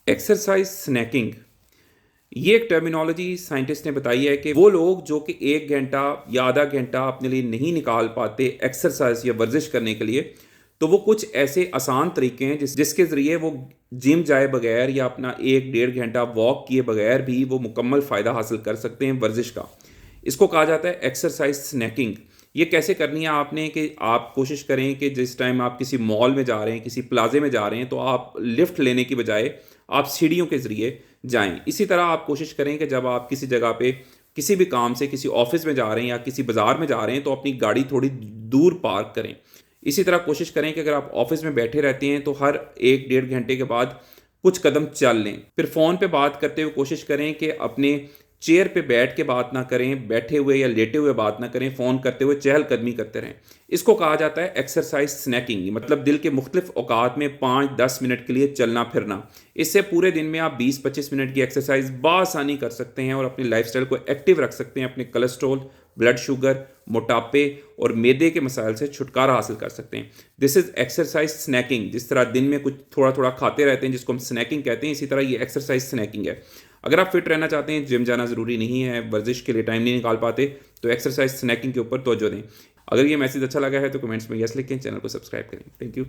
Exercise snaking, ये एक terminology scientist ने बताई है कि वो लोग जो कि 1 घंटा या आधा घंटा अपने लिए नहीं निकाल पाते एक्सरसाइज या वर्जिश करने के लिए, तो वो कुछ ऐसे आसान तरीके हैं जिसके ज़रिए वो जिम जाए बगैर या अपना 1 डेढ़ घंटा वॉक किए बगैर भी वो मुकम्मल फ़ायदा हासिल कर सकते हैं वर्जिश का। इसको कहा जाता है एक्सरसाइज स्नैकिंग। ये कैसे करनी है आपने कि आप कोशिश करें कि जिस टाइम आप किसी मॉल में जा रहे हैं, किसी प्लाजे में जा रहे हैं, तो आप लिफ्ट लेने की बजाय आप सीढ़ियों के ज़रिए जाएं। इसी तरह आप कोशिश करें कि जब आप किसी जगह पे किसी भी काम से किसी ऑफिस में जा रहे हैं या किसी बाज़ार में जा रहे हैं तो अपनी गाड़ी थोड़ी दूर पार्क करें। इसी तरह कोशिश करें कि अगर आप ऑफिस में बैठे रहते हैं तो हर 1 डेढ़ घंटे के बाद कुछ कदम चल लें। फिर फ़ोन पे बात करते हुए कोशिश करें कि अपने चेयर पे बैठ के बात ना करें, बैठे हुए या लेटे हुए बात ना करें, फ़ोन करते हुए चहलकदमी करते रहें। इसको कहा जाता है एक्सरसाइज स्नैकिंग, मतलब दिल के मुख्तलिफ औकात में 5-10 मिनट के लिए चलना फिरना। इससे पूरे दिन में आप 20-25 मिनट की एक्सरसाइज बआसानी कर सकते हैं और अपनी लाइफस्टाइल को एक्टिव रख सकते हैं, अपने कोलेस्ट्रॉल, ब्लड शुगर, मोटापे और मैदे के मसाइल से छुटकारा हासिल कर सकते हैं। This is exercise snacking. जिस तरह दिन में कुछ थोड़ा थोड़ा खाते रहते हैं जिसको हम स्नैकिंग कहते हैं, इसी तरह ये एक्सरसाइज स्नैकिंग है। अगर आप फिट रहना चाहते हैं, जिम जाना ज़रूरी नहीं है, वर्जिश के लिए टाइम नहीं निकाल पाते, तो एक्सरसाइज स्नैकिंग के ऊपर तवज्जो दें। अगर ये मैसेज अच्छा लगा है तो कमेंट्स में यस लिखें, चैनल को सब्सक्राइब करें। Thank you.